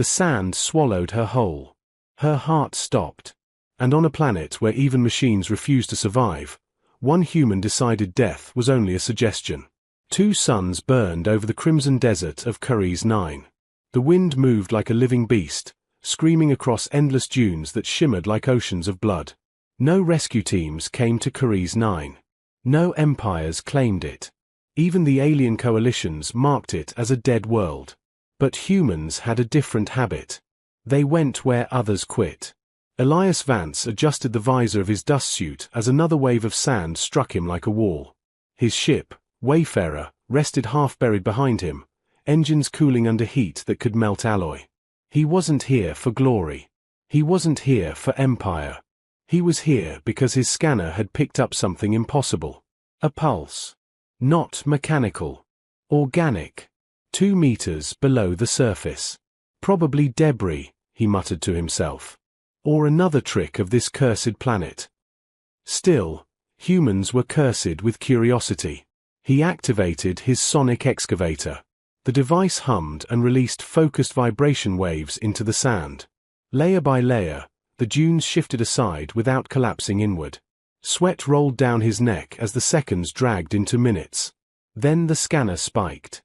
The sand swallowed her whole. Her heart stopped. And on a planet where even machines refused to survive, one human decided death was only a suggestion. 2 suns burned over the crimson desert of Curry's 9. The wind moved like a living beast, screaming across endless dunes that shimmered like oceans of blood. No rescue teams came to Curry's 9. No empires claimed it. Even the alien coalitions marked it as a dead world. But humans had a different habit. They went where others quit. Elias Vance adjusted the visor of his dust suit as another wave of sand struck him like a wall. His ship, Wayfarer, rested half-buried behind him, engines cooling under heat that could melt alloy. He wasn't here for glory. He wasn't here for empire. He was here because his scanner had picked up something impossible. A pulse. Not mechanical. Organic. 2 meters below the surface. Probably debris, he muttered to himself. Or another trick of this cursed planet. Still, humans were cursed with curiosity. He activated his sonic excavator. The device hummed and released focused vibration waves into the sand. Layer by layer, the dunes shifted aside without collapsing inward. Sweat rolled down his neck as the seconds dragged into minutes. Then the scanner spiked.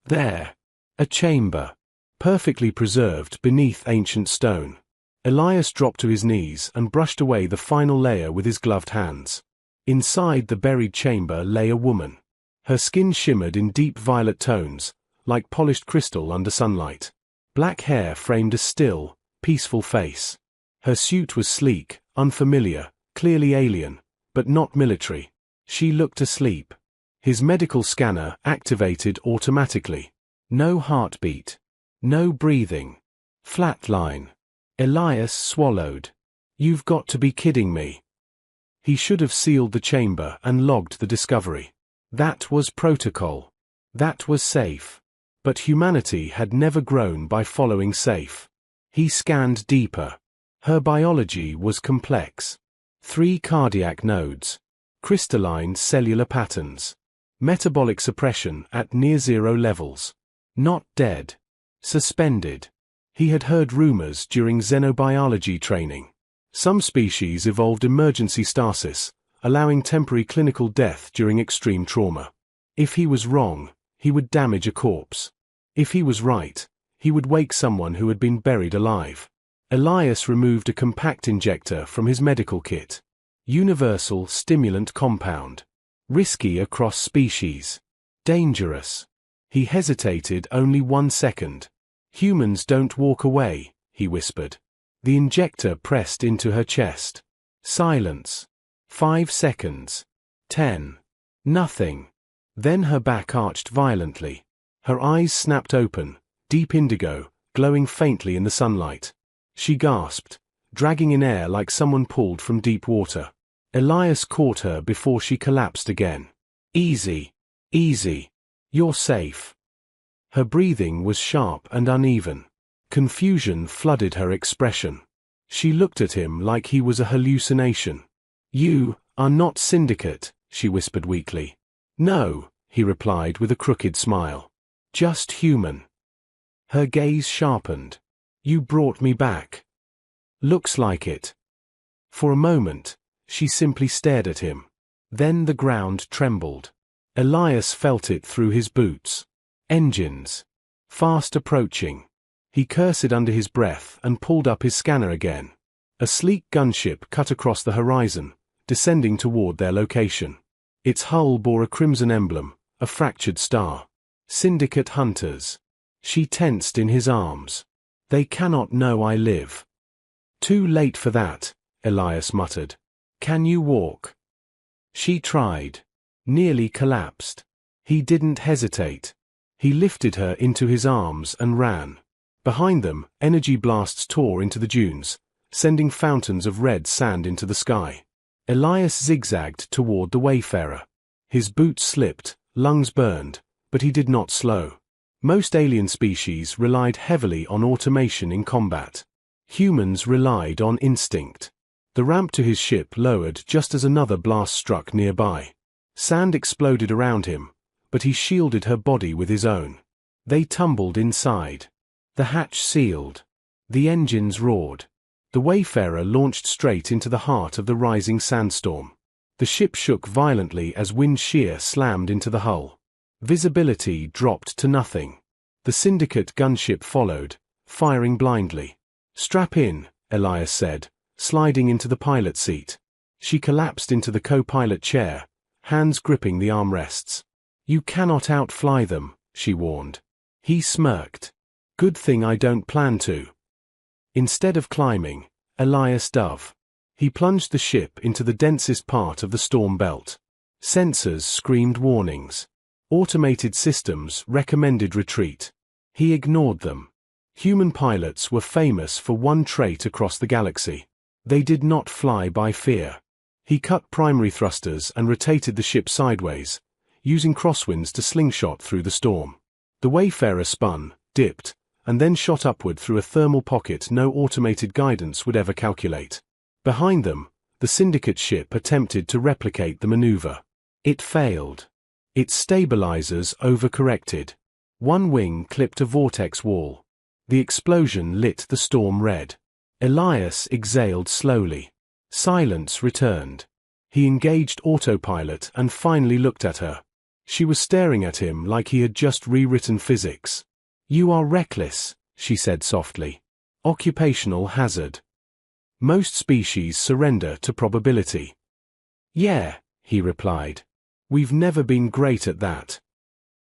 There. A chamber. Perfectly preserved beneath ancient stone. Elias dropped to his knees and brushed away the final layer with his gloved hands. Inside the buried chamber lay a woman. Her skin shimmered in deep violet tones, like polished crystal under sunlight. Black hair framed a still, peaceful face. Her suit was sleek, unfamiliar, clearly alien, but not military. She looked asleep. His medical scanner activated automatically. No heartbeat. No breathing. Flatline. Elias swallowed. You've got to be kidding me. He should have sealed the chamber and logged the discovery. That was protocol. That was safe. But humanity had never grown by following safe. He scanned deeper. Her biology was complex. 3 cardiac nodes. Crystalline cellular patterns. Metabolic suppression at near-zero levels. Not dead. Suspended. He had heard rumors during xenobiology training. Some species evolved emergency stasis, allowing temporary clinical death during extreme trauma. If he was wrong, he would damage a corpse. If he was right, he would wake someone who had been buried alive. Elias removed a compact injector from his medical kit. Universal stimulant compound. Risky across species. Dangerous. He hesitated only 1 second. Humans don't walk away, he whispered. The injector pressed into her chest. Silence. 5 seconds. 10. Nothing. Then her back arched violently. Her eyes snapped open, deep indigo, glowing faintly in the sunlight. She gasped, dragging in air like someone pulled from deep water. Elias caught her before she collapsed again. Easy. Easy. You're safe. Her breathing was sharp and uneven. Confusion flooded her expression. She looked at him like he was a hallucination. You are not Syndicate, she whispered weakly. No, he replied with a crooked smile. Just human. Her gaze sharpened. You brought me back. Looks like it. For a moment, she simply stared at him. Then the ground trembled. Elias felt it through his boots. Engines. Fast approaching. He cursed under his breath and pulled up his scanner again. A sleek gunship cut across the horizon, descending toward their location. Its hull bore a crimson emblem, a fractured star. Syndicate hunters. She tensed in his arms. They cannot know I live. Too late for that, Elias muttered. Can you walk? She tried. Nearly collapsed. He didn't hesitate. He lifted her into his arms and ran. Behind them, energy blasts tore into the dunes, sending fountains of red sand into the sky. Elias zigzagged toward the Wayfarer. His boots slipped, lungs burned, but he did not slow. Most alien species relied heavily on automation in combat. Humans relied on instinct. The ramp to his ship lowered just as another blast struck nearby. Sand exploded around him, but he shielded her body with his own. They tumbled inside. The hatch sealed. The engines roared. The Wayfarer launched straight into the heart of the rising sandstorm. The ship shook violently as wind shear slammed into the hull. Visibility dropped to nothing. The Syndicate gunship followed, firing blindly. "Strap in," Elias said, sliding into the pilot seat. She collapsed into the co-pilot chair, hands gripping the armrests. "You cannot outfly them," she warned. He smirked. "Good thing I don't plan to." Instead of climbing, Elias dove. He plunged the ship into the densest part of the storm belt. Sensors screamed warnings. Automated systems recommended retreat. He ignored them. Human pilots were famous for one trait across the galaxy. They did not fly by fear. He cut primary thrusters and rotated the ship sideways, using crosswinds to slingshot through the storm. The Wayfarer spun, dipped, and then shot upward through a thermal pocket no automated guidance would ever calculate. Behind them, the Syndicate ship attempted to replicate the maneuver. It failed. Its stabilizers overcorrected. One wing clipped a vortex wall. The explosion lit the storm red. Elias exhaled slowly. Silence returned. He engaged autopilot and finally looked at her. She was staring at him like he had just rewritten physics. "You are reckless," she said softly. "Occupational hazard. Most species surrender to probability." "Yeah," he replied. "We've never been great at that."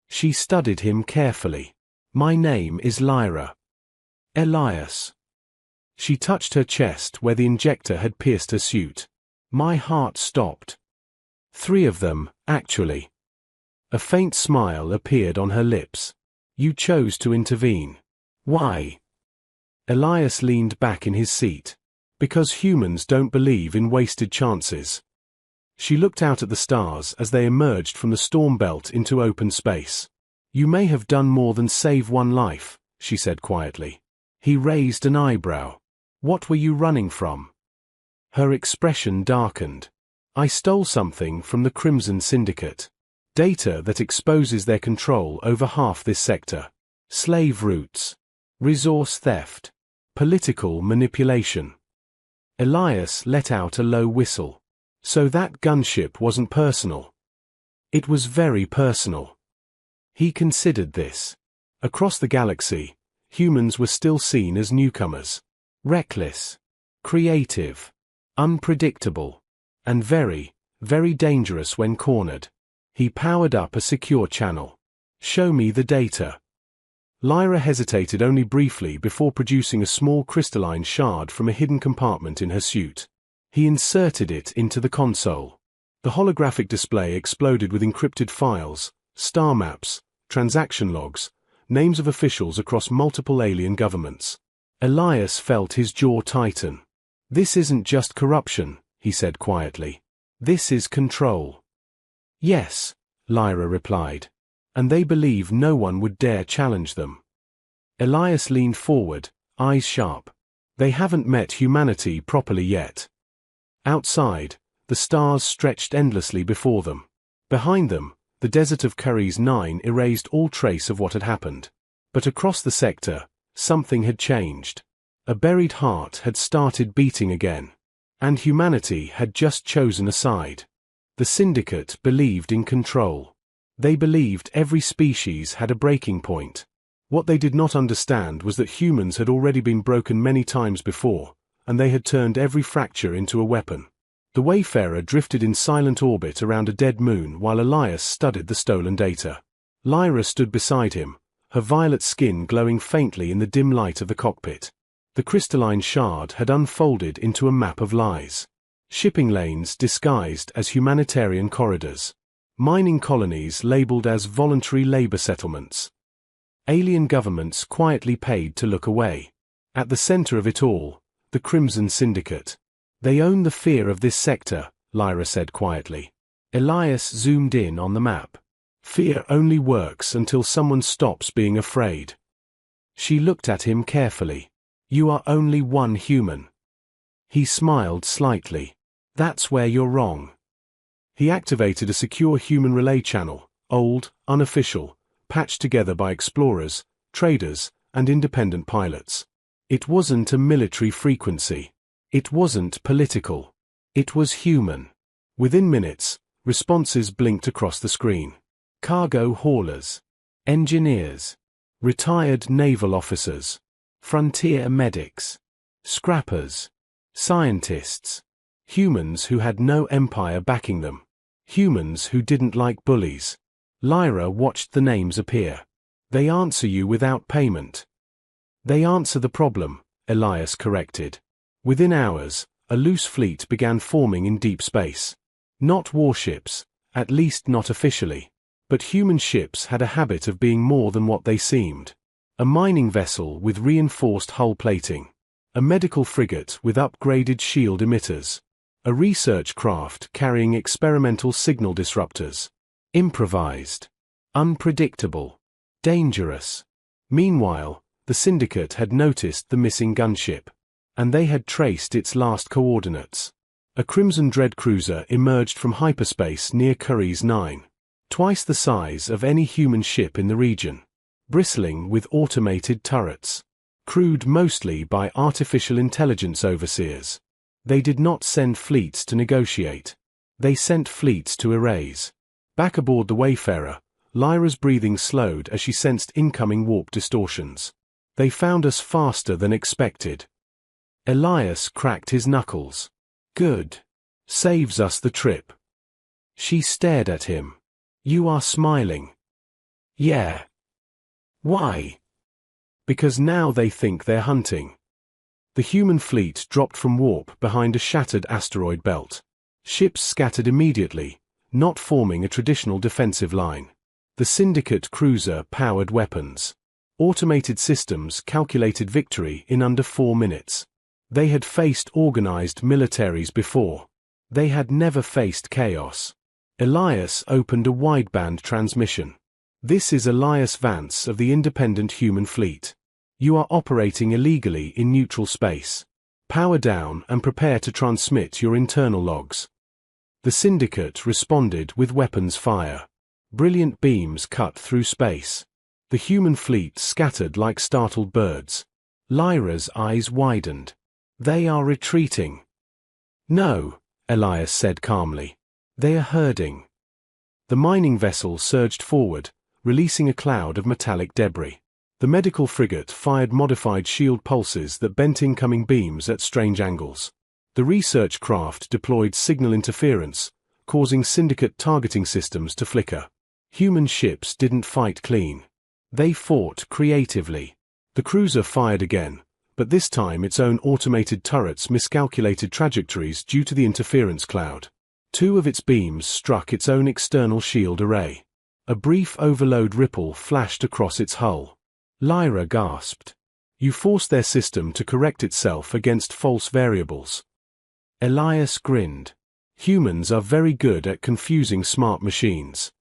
She studied him carefully. "My name is Lyra." "Elias." She touched her chest where the injector had pierced her suit. My heart stopped. 3 of them, actually. A faint smile appeared on her lips. "You chose to intervene. Why?" Elias leaned back in his seat. "Because humans don't believe in wasted chances." She looked out at the stars as they emerged from the storm belt into open space. "You may have done more than save one life," she said quietly. He raised an eyebrow. "What were you running from?" Her expression darkened. "I stole something from the Crimson Syndicate. Data that exposes their control over half this sector. Slave routes. Resource theft. Political manipulation." Elias let out a low whistle. So that gunship wasn't personal. It was very personal. He considered this. Across the galaxy, humans were still seen as newcomers. Reckless. Creative. Unpredictable. And very, very dangerous when cornered. He powered up a secure channel. "Show me the data." Lyra hesitated only briefly before producing a small crystalline shard from a hidden compartment in her suit. He inserted it into the console. The holographic display exploded with encrypted files, star maps, transaction logs, names of officials across multiple alien governments. Elias felt his jaw tighten. "This isn't just corruption," he said quietly. "This is control." "Yes," Lyra replied. "And they believe no one would dare challenge them." Elias leaned forward, eyes sharp. "They haven't met humanity properly yet." Outside, the stars stretched endlessly before them. Behind them, the desert of Curry's 9 erased all trace of what had happened. But across the sector, something had changed. A buried heart had started beating again. And humanity had just chosen a side. The Syndicate believed in control. They believed every species had a breaking point. What they did not understand was that humans had already been broken many times before, and they had turned every fracture into a weapon. The Wayfarer drifted in silent orbit around a dead moon while Elias studied the stolen data. Lyra stood beside him, her violet skin glowing faintly in the dim light of the cockpit. The crystalline shard had unfolded into a map of lies. Shipping lanes disguised as humanitarian corridors. Mining colonies labeled as voluntary labor settlements. Alien governments quietly paid to look away. At the center of it all, the Crimson Syndicate. "They own the fear of this sector," Lyra said quietly. Elias zoomed in on the map. "Fear only works until someone stops being afraid." She looked at him carefully. "You are only one human." He smiled slightly. "That's where you're wrong." He activated a secure human relay channel, old, unofficial, patched together by explorers, traders, and independent pilots. It wasn't a military frequency. It wasn't political. It was human. Within minutes, responses blinked across the screen. Cargo haulers, engineers, retired naval officers, frontier medics, scrappers, scientists, humans who had no empire backing them, humans who didn't like bullies. Lyra watched the names appear. They answer you without payment. They answer the problem, Elias corrected. Within hours, a loose fleet began forming in deep space. Not warships, at least not officially. But human ships had a habit of being more than what they seemed. A mining vessel with reinforced hull plating. A medical frigate with upgraded shield emitters. A research craft carrying experimental signal disruptors. Improvised. Unpredictable. Dangerous. Meanwhile, the Syndicate had noticed the missing gunship. And they had traced its last coordinates. A Crimson Dread cruiser emerged from hyperspace near Curry's 9. Twice the size of any human ship in the region. Bristling with automated turrets. Crewed mostly by artificial intelligence overseers. They did not send fleets to negotiate. They sent fleets to erase. Back aboard the Wayfarer, Lyra's breathing slowed as she sensed incoming warp distortions. They found us faster than expected. Elias cracked his knuckles. Good. Saves us the trip. She stared at him. You are smiling. Yeah. Why? Because now they think they're hunting. The human fleet dropped from warp behind a shattered asteroid belt. Ships scattered immediately, not forming a traditional defensive line. The Syndicate cruiser powered weapons. Automated systems calculated victory in under 4 minutes. They had faced organized militaries before. They had never faced chaos. Elias opened a wideband transmission. This is Elias Vance of the Independent Human Fleet. You are operating illegally in neutral space. Power down and prepare to transmit your internal logs. The Syndicate responded with weapons fire. Brilliant beams cut through space. The human fleet scattered like startled birds. Lyra's eyes widened. They are retreating. No, Elias said calmly. They are herding. The mining vessel surged forward, releasing a cloud of metallic debris. The medical frigate fired modified shield pulses that bent incoming beams at strange angles. The research craft deployed signal interference, causing Syndicate targeting systems to flicker. Human ships didn't fight clean. They fought creatively. The cruiser fired again, but this time its own automated turrets miscalculated trajectories due to the interference cloud. 2 of its beams struck its own external shield array. A brief overload ripple flashed across its hull. Lyra gasped. You forced their system to correct itself against false variables. Elias grinned. Humans are very good at confusing smart machines.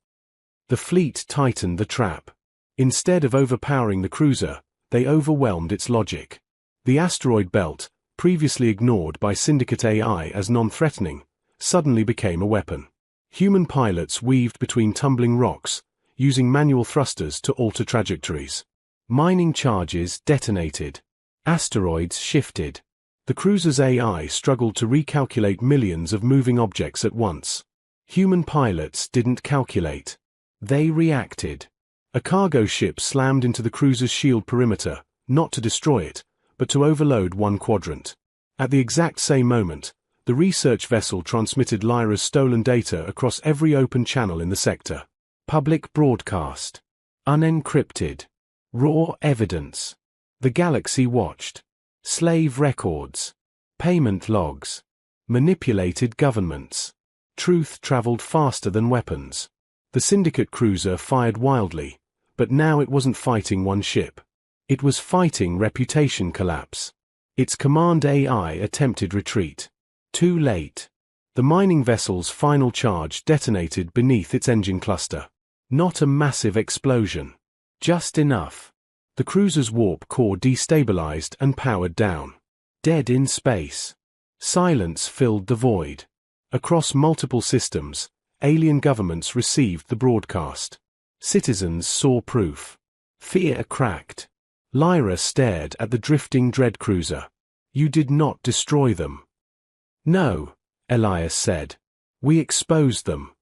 The fleet tightened the trap. Instead of overpowering the cruiser, they overwhelmed its logic. The asteroid belt, previously ignored by Syndicate AI as non-threatening, suddenly became a weapon. Human pilots weaved between tumbling rocks, using manual thrusters to alter trajectories. Mining charges detonated. Asteroids shifted. The cruiser's AI struggled to recalculate millions of moving objects at once. Human pilots didn't calculate. They reacted. A cargo ship slammed into the cruiser's shield perimeter, not to destroy it, but to overload one quadrant. At the exact same moment, the research vessel transmitted Lyra's stolen data across every open channel in the sector. Public broadcast. Unencrypted. Raw evidence. The galaxy watched. Slave records. Payment logs. Manipulated governments. Truth traveled faster than weapons. The Syndicate cruiser fired wildly, but now it wasn't fighting one ship. It was fighting reputation collapse. Its command AI attempted retreat. Too late. The mining vessel's final charge detonated beneath its engine cluster. Not a massive explosion. Just enough. The cruiser's warp core destabilized and powered down. Dead in space. Silence filled the void. Across multiple systems, alien governments received the broadcast. Citizens saw proof. Fear cracked. Lyra stared at the drifting dread cruiser. You did not destroy them. No, Elias said. We exposed them.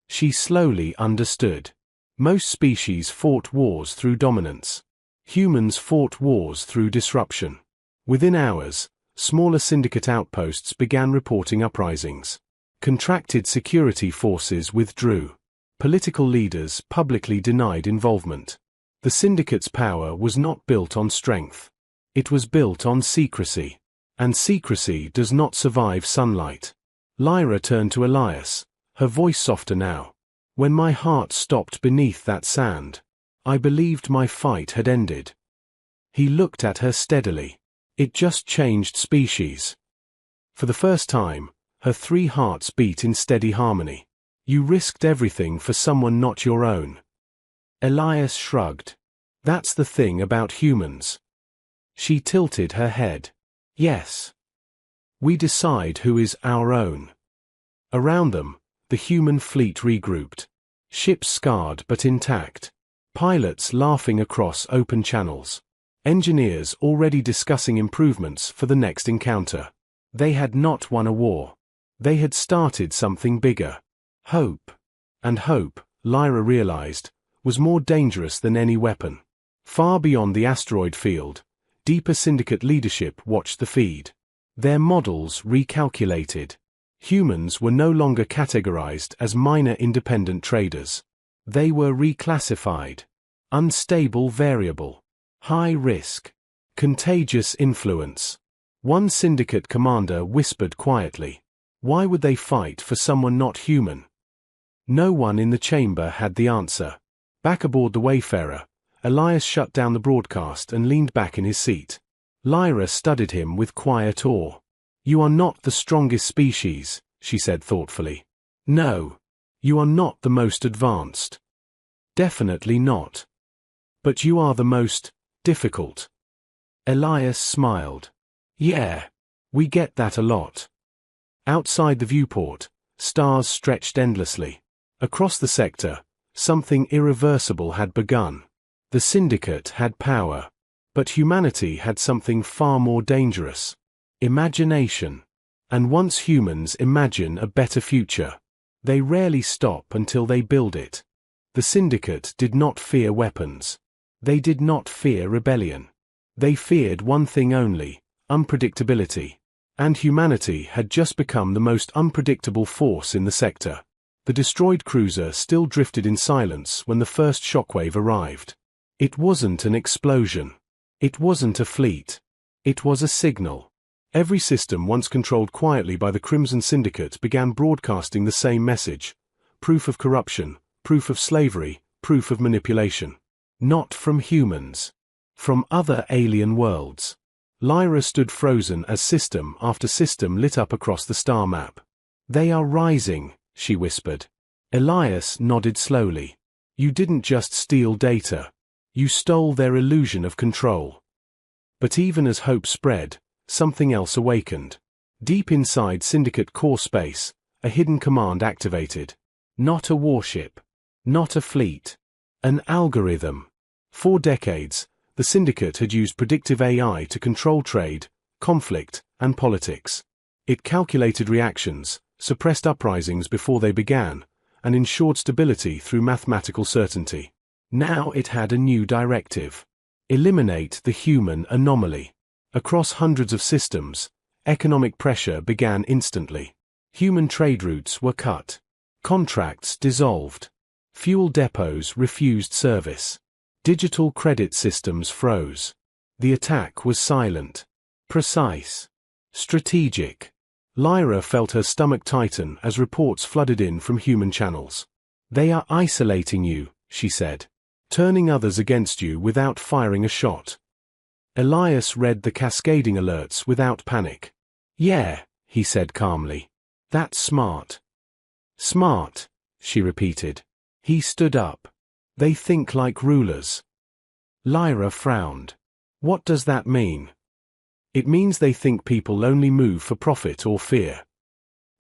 She slowly understood. Most species fought wars through dominance. Humans fought wars through disruption. Within hours, smaller syndicate outposts began reporting uprisings. Contracted security forces withdrew. Political leaders publicly denied involvement. The syndicate's power was not built on strength. It was built on secrecy. And secrecy does not survive sunlight. Lyra turned to Elias, her voice softer now. When my heart stopped beneath that sand, I believed my fight had ended. He looked at her steadily. It just changed species. For the first time, her 3 hearts beat in steady harmony. You risked everything for someone not your own. Elias shrugged. That's the thing about humans. She tilted her head. Yes. We decide who is our own. Around them, the human fleet regrouped. Ships scarred but intact. Pilots laughing across open channels. Engineers already discussing improvements for the next encounter. They had not won a war. They had started something bigger. Hope. And hope, Lyra realized, was more dangerous than any weapon. Far beyond the asteroid field, deeper syndicate leadership watched the feed. Their models recalculated. Humans were no longer categorized as minor independent traders. They were reclassified. Unstable variable. High risk. Contagious influence. One syndicate commander whispered quietly. Why would they fight for someone not human? No one in the chamber had the answer. Back aboard the Wayfarer, Elias shut down the broadcast and leaned back in his seat. Lyra studied him with quiet awe. You are not the strongest species, she said thoughtfully. No. You are not the most advanced. Definitely not. But you are the most difficult. Elias smiled. Yeah. We get that a lot. Outside the viewport, stars stretched endlessly. Across the sector, something irreversible had begun. The syndicate had power. But humanity had something far more dangerous. Imagination. And once humans imagine a better future, they rarely stop until they build it. The syndicate did not fear weapons. They did not fear rebellion. They feared one thing only, unpredictability. And humanity had just become the most unpredictable force in the sector. The destroyed cruiser still drifted in silence when the first shockwave arrived. It wasn't an explosion. It wasn't a fleet. It was a signal. Every system once controlled quietly by the Crimson Syndicate began broadcasting the same message. Proof of corruption, proof of slavery, proof of manipulation. Not from humans. From other alien worlds. Lyra stood frozen as system after system lit up across the star map. They are rising, she whispered. Elias nodded slowly. You didn't just steal data. You stole their illusion of control. But even as hope spread, something else awakened. Deep inside Syndicate core space, a hidden command activated. Not a warship. Not a fleet. An algorithm. For decades, the Syndicate had used predictive AI to control trade, conflict, and politics. It calculated reactions, suppressed uprisings before they began, and ensured stability through mathematical certainty. Now it had a new directive. Eliminate the human anomaly. Across hundreds of systems, economic pressure began instantly. Human trade routes were cut. Contracts dissolved. Fuel depots refused service. Digital credit systems froze. The attack was silent. Precise. Strategic. Lyra felt her stomach tighten as reports flooded in from human channels. They are isolating you, she said. Turning others against you without firing a shot. Elias read the cascading alerts without panic. Yeah, he said calmly. That's smart. Smart, she repeated. He stood up. They think like rulers. Lyra frowned. What does that mean? It means they think people only move for profit or fear.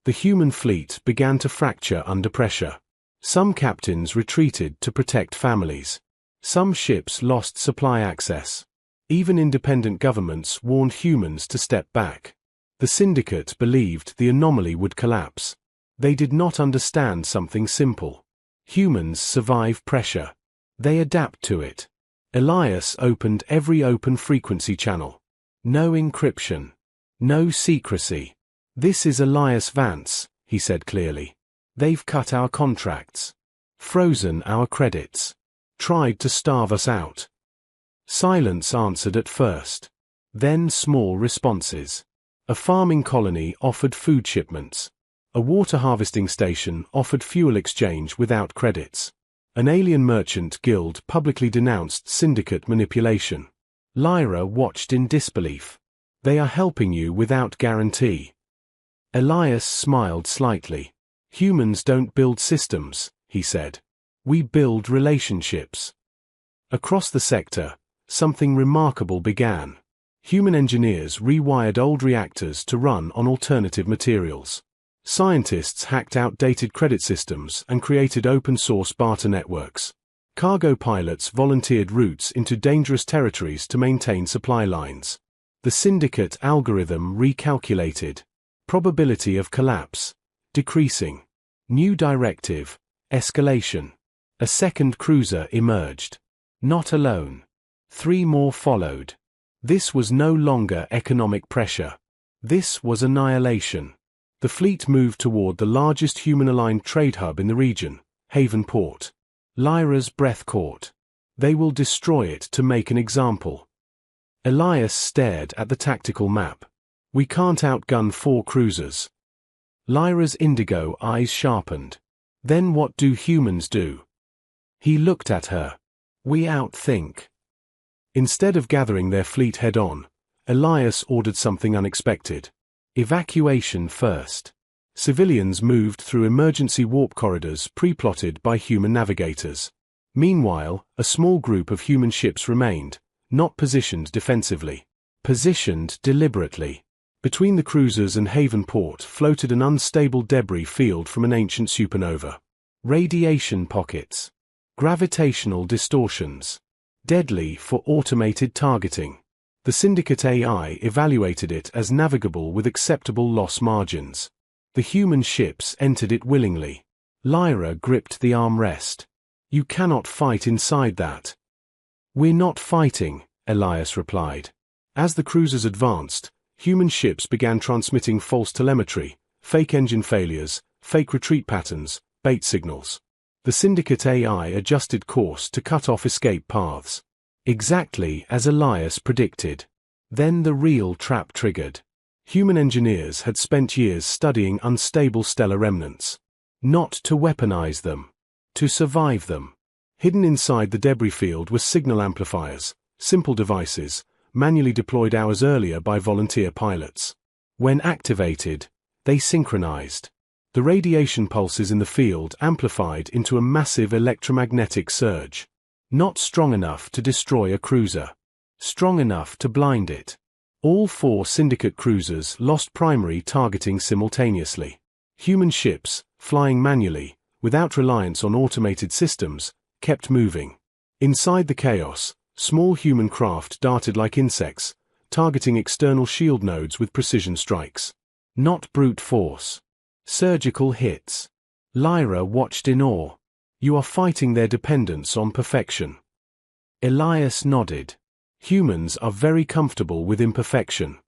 The human fleet began to fracture under pressure. Some captains retreated to protect families. Some ships lost supply access. Even independent governments warned humans to step back. The syndicate believed the anomaly would collapse. They did not understand something simple. Humans survive pressure. They adapt to it. Elias opened every open frequency channel. No encryption. No secrecy. "This is Elias Vance," he said clearly. "They've cut our contracts. Frozen our credits. Tried to starve us out." Silence answered at first. Then small responses. A farming colony offered food shipments. A water harvesting station offered fuel exchange without credits. An alien merchant guild publicly denounced syndicate manipulation. Lyra watched in disbelief. "They are helping you without guarantee." Elias smiled slightly. "Humans don't build systems," he said. "We build relationships." Across the sector, something remarkable began. Human engineers rewired old reactors to run on alternative materials. Scientists hacked outdated credit systems and created open-source barter networks. Cargo pilots volunteered routes into dangerous territories to maintain supply lines. The syndicate algorithm recalculated. Probability of collapse. Decreasing. New directive. Escalation. A second cruiser emerged. Not alone. 3 more followed. This was no longer economic pressure. This was annihilation. The fleet moved toward the largest human-aligned trade hub in the region, Haven Port. Lyra's breath caught. "They will destroy it to make an example." Elias stared at the tactical map. "We can't outgun 4 cruisers." Lyra's indigo eyes sharpened. "Then what do humans do?" He looked at her. "We outthink." Instead of gathering their fleet head-on, Elias ordered something unexpected. Evacuation first. Civilians moved through emergency warp corridors pre-plotted by human navigators. Meanwhile, a small group of human ships remained, not positioned defensively. Positioned deliberately. Between the cruisers and Haven Port floated an unstable debris field from an ancient supernova. Radiation pockets. Gravitational distortions. Deadly for automated targeting. The syndicate AI evaluated it as navigable with acceptable loss margins. The human ships entered it willingly. Lyra gripped the armrest. "You cannot fight inside that." "We're not fighting," Elias replied. As the cruisers advanced, human ships began transmitting false telemetry, fake engine failures, fake retreat patterns, bait signals. The syndicate AI adjusted course to cut off escape paths. Exactly as Elias predicted. Then the real trap triggered. Human engineers had spent years studying unstable stellar remnants. Not to weaponize them. To survive them. Hidden inside the debris field were signal amplifiers, simple devices, manually deployed hours earlier by volunteer pilots. When activated, they synchronized. The radiation pulses in the field amplified into a massive electromagnetic surge. Not strong enough to destroy a cruiser. Strong enough to blind it. All 4 syndicate cruisers lost primary targeting simultaneously. Human ships, flying manually, without reliance on automated systems, kept moving. Inside the chaos, small human craft darted like insects, targeting external shield nodes with precision strikes. Not brute force. Surgical hits. Lyra watched in awe. "You are fighting their dependence on perfection." Elias nodded. Humans are very comfortable with imperfection.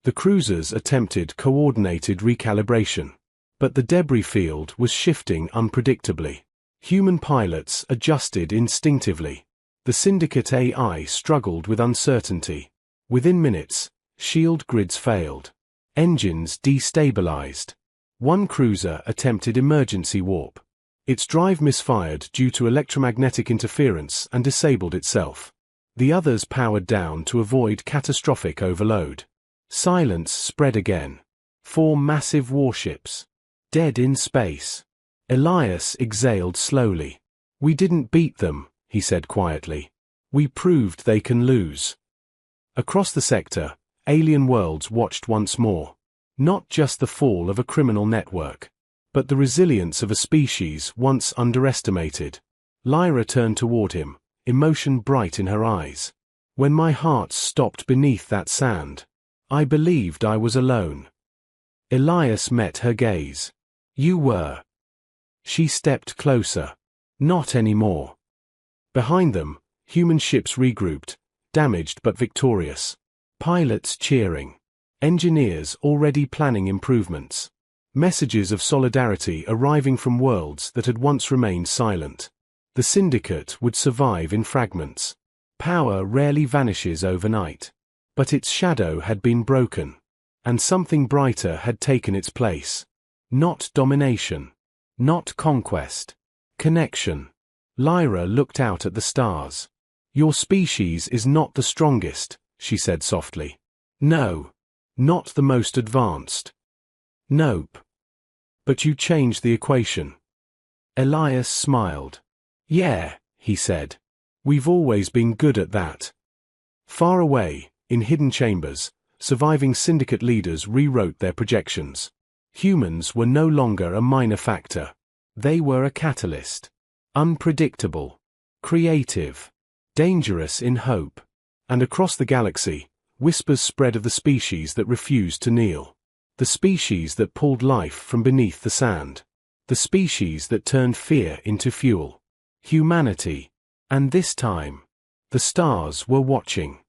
The cruisers attempted coordinated recalibration. But the debris field was shifting unpredictably. Human pilots adjusted instinctively. The syndicate AI struggled with uncertainty. Within minutes, shield grids failed. Engines destabilized. One cruiser attempted emergency warp. Its drive misfired due to electromagnetic interference and disabled itself. The others powered down to avoid catastrophic overload. Silence spread again. 4 massive warships. Dead in space. Elias exhaled slowly. "We didn't beat them," he said quietly. "We proved they can lose." Across the sector, alien worlds watched once more. Not just the fall of a criminal network, but the resilience of a species once underestimated. Lyra turned toward him, emotion bright in her eyes. When my heart stopped beneath that sand, I believed I was alone. Elias met her gaze. You were. She stepped closer. Not anymore. Behind them, human ships regrouped, damaged but victorious. Pilots cheering. Engineers already planning improvements. Messages of solidarity arriving from worlds that had once remained silent. The Syndicate would survive in fragments. Power rarely vanishes overnight. But its shadow had been broken. And something brighter had taken its place. Not domination. Not conquest. Connection. Lyra looked out at the stars. Your species is not the strongest, she said softly. No. Not the most advanced. Nope. But you changed the equation. Elias smiled. Yeah, he said. We've always been good at that. Far away, in hidden chambers, surviving Syndicate leaders rewrote their projections. Humans were no longer a minor factor. They were a catalyst. Unpredictable. Creative. Dangerous in hope. And across the galaxy, whispers spread of the species that refused to kneel. The species that pulled life from beneath the sand. The species that turned fear into fuel. Humanity. And this time, the stars were watching.